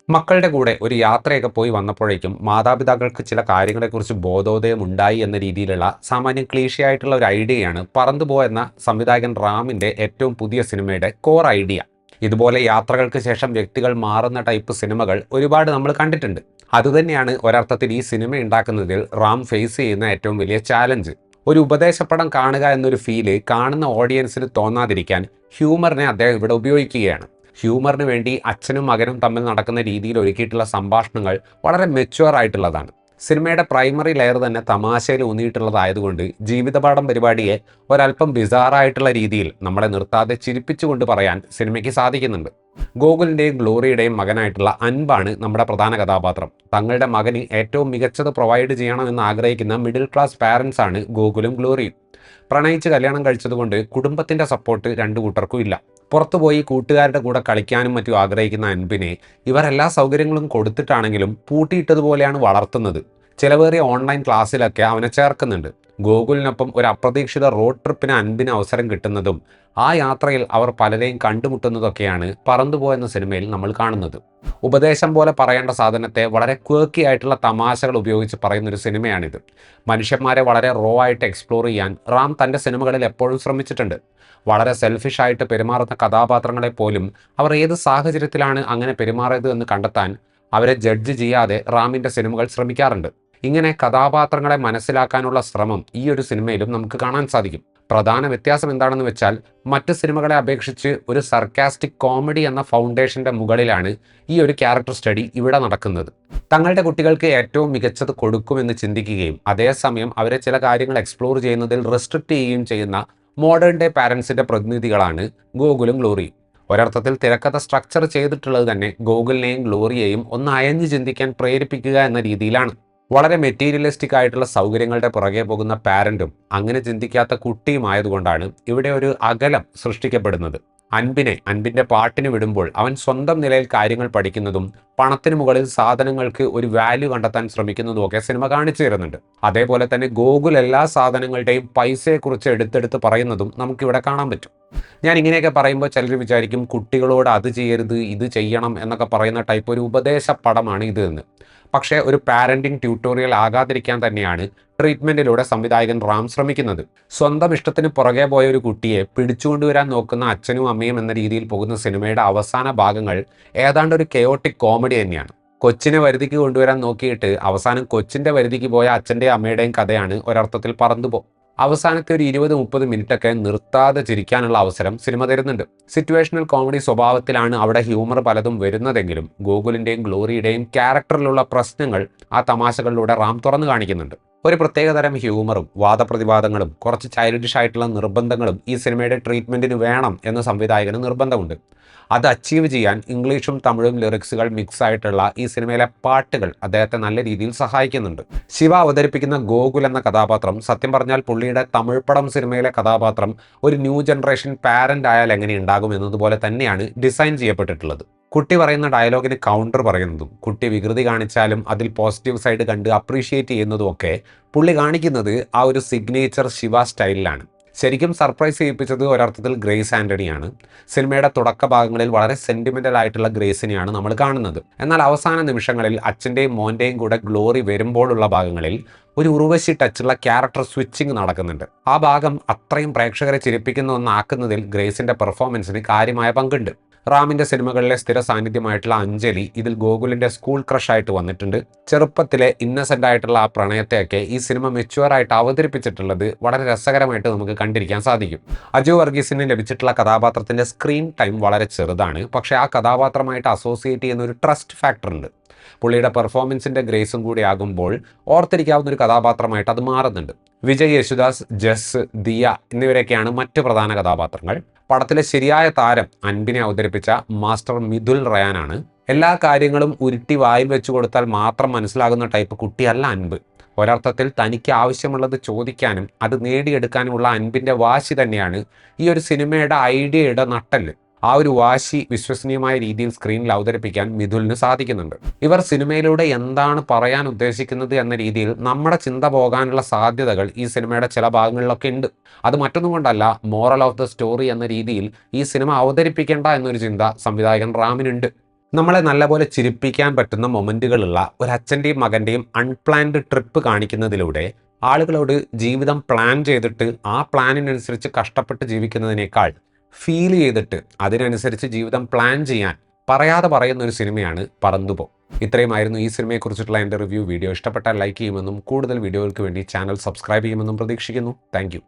മക്കളുടെ കൂടെ ഒരു യാത്രയൊക്കെ പോയി വന്നപ്പോഴേക്കും മാതാപിതാക്കൾക്ക് ചില കാര്യങ്ങളെക്കുറിച്ച് ബോധോദയം ഉണ്ടായി എന്ന രീതിയിലുള്ള സാമാന്യം ക്ലീശയായിട്ടുള്ള ഒരു ഐഡിയയാണ് പറന്നുപോ എന്ന സംവിധായകൻ റാമിന്റെ ഏറ്റവും പുതിയ സിനിമയുടെ കോർ ഐഡിയ. ഇതുപോലെ യാത്രകൾക്ക് ശേഷം വ്യക്തികൾ മാറുന്ന ടൈപ്പ് സിനിമകൾ ഒരുപാട് നമ്മൾ കണ്ടിട്ടുണ്ട്. അതുതന്നെയാണ് ഒരർത്ഥത്തിൽ ഈ സിനിമ ഉണ്ടാക്കുന്നതിൽ റാം ഫേസ് ചെയ്യുന്ന ഏറ്റവും വലിയ ചാലഞ്ച്. ഒരു ഉപദേശപ്പടം കാണുക എന്നൊരു ഫീല് കാണുന്ന ഓഡിയൻസിന് തോന്നാതിരിക്കാൻ ഹ്യൂമറിനെ അദ്ദേഹം ഇവിടെ ഉപയോഗിക്കുകയാണ്. ഹ്യൂമറിന് വേണ്ടി അച്ഛനും മകനും തമ്മിൽ നടക്കുന്ന രീതിയിൽ ഒരുക്കിയിട്ടുള്ള സംഭാഷണങ്ങൾ വളരെ മെച്യൂർ ആയിട്ടുള്ളതാണ്. സിനിമയുടെ പ്രൈമറി ലെയർ തന്നെ തമാശയിൽ ഊന്നിയിട്ടുള്ളതായതുകൊണ്ട് ജീവിതപാഠം പരിപാടിയെ ഒരല്പം ബിസാറായിട്ടുള്ള രീതിയിൽ നമ്മളെ നിർത്താതെ ചിരിപ്പിച്ചുകൊണ്ട് പറയാൻ സിനിമയ്ക്ക് സാധിക്കുന്നുണ്ട്. ഗോകുലിൻ്റെയും ഗ്ലോറിയുടെയും മകനായിട്ടുള്ള അൻപാണ് നമ്മുടെ പ്രധാന കഥാപാത്രം. തങ്ങളുടെ മകന് ഏറ്റവും മികച്ചത് പ്രൊവൈഡ് ചെയ്യണമെന്ന് ആഗ്രഹിക്കുന്ന മിഡിൽ ക്ലാസ് പാരൻസ് ആണ് ഗോകുലും ഗ്ലോറിയും. പ്രണയിച്ച് കല്യാണം കഴിച്ചതുകൊണ്ട് കുടുംബത്തിൻ്റെ സപ്പോർട്ട് രണ്ടു കൂട്ടർക്കും ഇല്ല. പുറത്തുപോയി കൂട്ടുകാരുടെ കൂടെ കളിക്കാനും മറ്റും ആഗ്രഹിക്കുന്ന അൻപിനെ ഇവർ എല്ലാ സൗകര്യങ്ങളും കൊടുത്തിട്ടാണെങ്കിലും പൂട്ടിയിട്ടതുപോലെയാണ് വളർത്തുന്നത്. ചിലവേറിയ ഓൺലൈൻ ക്ലാസ്സിലൊക്കെ അവനെ ചേർക്കുന്നുണ്ട്. ഗോകുലിനൊപ്പം ഒരു അപ്രതീക്ഷിത റോഡ് ട്രിപ്പിന് അൻപിന് അവസരം കിട്ടുന്നതും ആ യാത്രയിൽ അവർ പലരെയും കണ്ടുമുട്ടുന്നതൊക്കെയാണ് പറന്നുപോ എന്ന സിനിമയിൽ നമ്മൾ കാണുന്നത്. ഉപദേശം പോലെ പറയേണ്ട സാധനത്തെ വളരെ ക്വേക്കി ആയിട്ടുള്ള തമാശകൾ ഉപയോഗിച്ച് പറയുന്നൊരു സിനിമയാണിത്. മനുഷ്യന്മാരെ വളരെ റോ ആയിട്ട് എക്സ്പ്ലോർ ചെയ്യാൻ റാം തൻ്റെ സിനിമകളിൽ എപ്പോഴും ശ്രമിച്ചിട്ടുണ്ട്. വളരെ സെൽഫിഷായിട്ട് പെരുമാറുന്ന കഥാപാത്രങ്ങളെ പോലും അവർ ഏത് സാഹചര്യത്തിലാണ് അങ്ങനെ പെരുമാറിയത് എന്ന് കണ്ടെത്താൻ അവരെ ജഡ്ജ് ചെയ്യാതെ റാമിൻ്റെ സിനിമകൾ ശ്രമിക്കാറുണ്ട്. ഇങ്ങനെ കഥാപാത്രങ്ങളെ മനസ്സിലാക്കാനുള്ള ശ്രമം ഈ ഒരു സിനിമയിലും നമുക്ക് കാണാൻ സാധിക്കും. പ്രധാന വ്യത്യാസം എന്താണെന്ന് വെച്ചാൽ മറ്റ് സിനിമകളെ അപേക്ഷിച്ച് ഒരു സർക്കാസ്റ്റിക് കോമഡി എന്ന ഫൗണ്ടേഷൻ്റെ മുകളിലാണ് ഈ ഒരു ക്യാരക്ടർ സ്റ്റഡി ഇവിടെ നടക്കുന്നത്. തങ്ങളുടെ കുട്ടികൾക്ക് ഏറ്റവും മികച്ചത് കൊടുക്കുമെന്ന് ചിന്തിക്കുകയും അതേസമയം അവരെ ചില കാര്യങ്ങൾ എക്സ്പ്ലോർ ചെയ്യുന്നതിൽ റെസ്ട്രിക്റ്റ് ചെയ്യുകയും ചെയ്യുന്ന മോഡേൺ ഡേ പാരൻസിൻ്റെ പ്രതിനിധികളാണ് ഗോകുലും ഗ്ലോറിയും. ഒരർത്ഥത്തിൽ തിരക്കഥ സ്ട്രക്ചർ ചെയ്തിട്ടുള്ളത് തന്നെ ഗോകുലിനെയും ഗ്ലോറിയെയും ഒന്ന് അയഞ്ഞ് ചിന്തിക്കാൻ പ്രേരിപ്പിക്കുക എന്ന രീതിയിലാണ്. വളരെ മെറ്റീരിയലിസ്റ്റിക് ആയിട്ടുള്ള സൗകര്യങ്ങളുടെ പുറകെ പോകുന്ന പാരൻറ്റും അങ്ങനെ ചിന്തിക്കാത്ത കുട്ടിയുമായതുകൊണ്ടാണ് ഇവിടെ ഒരു അകലം സൃഷ്ടിക്കപ്പെടുന്നത്. അൻപിൻ്റെ പാട്ടിന് വിടുമ്പോൾ അവൻ സ്വന്തം നിലയിൽ കാര്യങ്ങൾ പഠിക്കുന്നതും പണത്തിന് മുകളിൽ സാധനങ്ങൾക്ക് ഒരു വാല്യൂ കണ്ടെത്താൻ ശ്രമിക്കുന്നതും ഒക്കെ സിനിമ കാണിച്ചു തരുന്നുണ്ട്. അതേപോലെ തന്നെ ഗോകുൽ എല്ലാ സാധനങ്ങളുടെയും പൈസയെക്കുറിച്ച് എടുത്തെടുത്ത് പറയുന്നതും നമുക്കിവിടെ കാണാൻ പറ്റും. ഞാൻ ഇങ്ങനെയൊക്കെ പറയുമ്പോൾ ചിലർ വിചാരിക്കും കുട്ടികളോട് അത് ചെയ്യരുത് ഇത് ചെയ്യണം എന്നൊക്കെ പറയുന്ന ടൈപ്പ് ഒരു ഉപദേശ പടമാണ് ഇത് എന്ന്. പക്ഷേ ഒരു പാരൻറ്റിംഗ് ട്യൂട്ടോറിയൽ ആകാതിരിക്കാൻ തന്നെയാണ് ട്രീറ്റ്മെൻറ്റിലൂടെ സംവിധായകൻ റാം ശ്രമിക്കുന്നത്. സ്വന്തം ഇഷ്ടത്തിന് പുറകെ പോയ ഒരു കുട്ടിയെ പിടിച്ചുകൊണ്ടുവരാൻ നോക്കുന്ന അച്ഛനും അമ്മയും എന്ന രീതിയിൽ പോകുന്ന സിനിമയുടെ അവസാന ഭാഗങ്ങൾ ഏതാണ്ട് ഒരു കെയോട്ടിക് കോമഡി തന്നെയാണ്. കൊച്ചിനെ വരുതിക്ക് കൊണ്ടുവരാൻ നോക്കിയിട്ട് അവസാനം കൊച്ചിൻ്റെ വരുതിക്ക് പോയ അച്ഛൻ്റെയും അമ്മയുടെയും കഥയാണ് ഒരർത്ഥത്തിൽ പറന്നുപോ. അവസാനത്തെ ഒരു 20-30 മിനിറ്റൊക്കെ നിർത്താതെ ചിരിക്കാനുള്ള അവസരം സിനിമ തരുന്നുണ്ട്. സിറ്റുവേഷണൽ കോമഡി സ്വഭാവത്തിലാണ് അവിടെ ഹ്യൂമർ പലതും വരുന്നതെങ്കിലും ഗോകുലിൻ്റെയും ഗ്ലോറിയുടെയും ക്യാരക്ടറിലുള്ള പ്രശ്നങ്ങൾ ആ തമാശകളിലൂടെ റാം തുറന്നു കാണിക്കുന്നുണ്ട്. ഒരു പ്രത്യേകതരം ഹ്യൂമറും വാദപ്രതിവാദങ്ങളും കുറച്ച് ചൈൽഡിഷ് ആയിട്ടുള്ള നിർബന്ധങ്ങളും ഈ സിനിമയുടെ ട്രീറ്റ്മെൻറ്റിന് വേണം എന്ന് സംവിധായകന് നിർബന്ധമുണ്ട്. അത് അച്ചീവ് ചെയ്യാൻ ഇംഗ്ലീഷും തമിഴും ലിറിക്സുകൾ മിക്സ് ആയിട്ടുള്ള ഈ സിനിമയിലെ പാട്ടുകൾ അദ്ദേഹത്തെ നല്ല രീതിയിൽ സഹായിക്കുന്നുണ്ട്. ശിവ അവതരിപ്പിക്കുന്ന ഗോകുൽ എന്ന കഥാപാത്രം സത്യം പറഞ്ഞാൽ പുള്ളിയുടെ തമിഴ് പടം സിനിമയിലെ കഥാപാത്രം ഒരു ന്യൂ ജനറേഷൻ പാരൻ്റ് ആയാൽ എങ്ങനെ ഉണ്ടാകും എന്നതുപോലെ തന്നെയാണ് ഡിസൈൻ ചെയ്യപ്പെട്ടിട്ടുള്ളത്. കുട്ടി പറയുന്ന ഡയലോഗിന് കൗണ്ടർ പറയുന്നതും കുട്ടി വികൃതി കാണിച്ചാലും അതിൽ പോസിറ്റീവ് സൈഡ് കണ്ട് അപ്രീഷിയേറ്റ് ചെയ്യുന്നതുമൊക്കെ പുള്ളി കാണിക്കുന്നത് ആ ഒരു സിഗ്നേച്ചർ ശിവ സ്റ്റൈലിലാണ്. ശരിക്കും സർപ്രൈസ് ചെയ്യിപ്പിച്ചത് ഒരർത്ഥത്തിൽ ഗ്രേസ് ആൻ്റണിയാണ്. സിനിമയുടെ തുടക്ക ഭാഗങ്ങളിൽ വളരെ സെൻറ്റിമെൻ്റൽ ആയിട്ടുള്ള ഗ്രേസിനെയാണ് നമ്മൾ കാണുന്നത്. എന്നാൽ അവസാന നിമിഷങ്ങളിൽ അച്ഛൻ്റെയും മോൻ്റെയും കൂടെ ഗ്ലോറി വരുമ്പോഴുള്ള ഭാഗങ്ങളിൽ ഒരു ഉർവശി ടച്ചുള്ള ക്യാരക്ടർ സ്വിച്ചിങ് നടക്കുന്നുണ്ട്. ആ ഭാഗം അത്രയും പ്രേക്ഷകരെ ചിരിപ്പിക്കുന്ന ഒന്നാക്കുന്നതിൽ ഗ്രേസിൻ്റെ പെർഫോമൻസിന് കാര്യമായ പങ്കുണ്ട്. റാമിൻ്റെ സിനിമകളിലെ സ്ഥിര സാന്നിധ്യമായിട്ടുള്ള അഞ്ജലി ഇതിൽ ഗോകുലിൻ്റെ സ്കൂൾ ക്രഷായിട്ട് വന്നിട്ടുണ്ട്. ചെറുപ്പത്തിലെ ഇന്നസെൻ്റ് ആയിട്ടുള്ള ആ പ്രണയത്തെയൊക്കെ ഈ സിനിമ മെച്യൂറായിട്ട് അവതരിപ്പിച്ചിട്ടുള്ളത് വളരെ രസകരമായിട്ട് നമുക്ക് കണ്ടിരിക്കാൻ സാധിക്കും. അജു വർഗീസിന് ലഭിച്ചിട്ടുള്ള കഥാപാത്രത്തിൻ്റെ സ്ക്രീൻ ടൈം വളരെ ചെറുതാണ്. പക്ഷേ ആ കഥാപാത്രമായിട്ട് അസോസിയേറ്റ് ചെയ്യുന്ന ഒരു ട്രസ്റ്റ് ഫാക്ടർ ഉണ്ട്. പുള്ളിയുടെ പെർഫോമൻസിൻ്റെ ഗ്രേസും കൂടി ആകുമ്പോൾ ഓർത്തിരിക്കാവുന്ന ഒരു കഥാപാത്രമായിട്ട് അത് മാറുന്നുണ്ട്. വിജയ് യേശുദാസ്, ജസ്, ദിയ എന്നിവരൊക്കെയാണ് മറ്റ് പ്രധാന കഥാപാത്രങ്ങൾ. പടത്തിലെ ശരിയായ താരം അൻപിനെ അവതരിപ്പിച്ച മാസ്റ്റർ മിഥുൽ റയാനാണ്. എല്ലാ കാര്യങ്ങളും ഉരുട്ടി വായിൽ വെച്ച് കൊടുത്താൽ മാത്രം മനസ്സിലാകുന്ന ടൈപ്പ് കുട്ടിയല്ല അൻപ്. ഒരർത്ഥത്തിൽ തനിക്ക് ആവശ്യമുള്ളത് ചോദിക്കാനും അത് നേടിയെടുക്കാനുമുള്ള അൻപിൻ്റെ വാശി തന്നെയാണ് ഈ ഒരു സിനിമയുടെ ഐഡിയയുടെ നട്ടെല്ല്. ആ ഒരു വാശി വിശ്വസനീയമായ രീതിയിൽ സ്ക്രീനിൽ അവതരിപ്പിക്കാൻ മിഥുലിന് സാധിക്കുന്നുണ്ട്. ഇവർ സിനിമയിലൂടെ എന്താണ് പറയാൻ ഉദ്ദേശിക്കുന്നത് എന്ന രീതിയിൽ നമ്മുടെ ചിന്ത പോകാനുള്ള സാധ്യതകൾ ഈ സിനിമയുടെ ചില ഭാഗങ്ങളിലൊക്കെ ഉണ്ട്. അത് മറ്റൊന്നും കൊണ്ടല്ല, മോറൽ ഓഫ് ദ സ്റ്റോറി എന്ന രീതിയിൽ ഈ സിനിമ അവതരിപ്പിക്കേണ്ട എന്നൊരു ചിന്ത സംവിധായകൻ റാമിനുണ്ട്. നമ്മളെ നല്ലപോലെ ചിരിപ്പിക്കാൻ പറ്റുന്ന മൊമെന്റുകളുള്ള ഒരു അച്ഛൻ്റെയും മകൻ്റെയും അൺപ്ലാൻഡ് ട്രിപ്പ് കാണിക്കുന്നതിലൂടെ ആളുകളോട് ജീവിതം പ്ലാൻ ചെയ്തിട്ട് ആ പ്ലാനിനനുസരിച്ച് കഷ്ടപ്പെട്ട് ജീവിക്കുന്നതിനേക്കാൾ ഫീൽ ചെയ്തിട്ട് അതിനനുസരിച്ച് ജീവിതം പ്ലാൻ ചെയ്യാൻ പറയാതെ പറയുന്ന ഒരു സിനിമയാണ് പറന്നുപോ. ഇത്രയുമായിരുന്നു ഈ സിനിമയെക്കുറിച്ചിട്ടുള്ള എൻ്റെ റിവ്യൂ. വീഡിയോ ഇഷ്ടപ്പെട്ടാൽ ലൈക്ക് ചെയ്യുമെന്നും കൂടുതൽ വീഡിയോകൾക്ക് വേണ്ടി ചാനൽ സബ്സ്ക്രൈബ് ചെയ്യുമെന്നും പ്രതീക്ഷിക്കുന്നു. താങ്ക്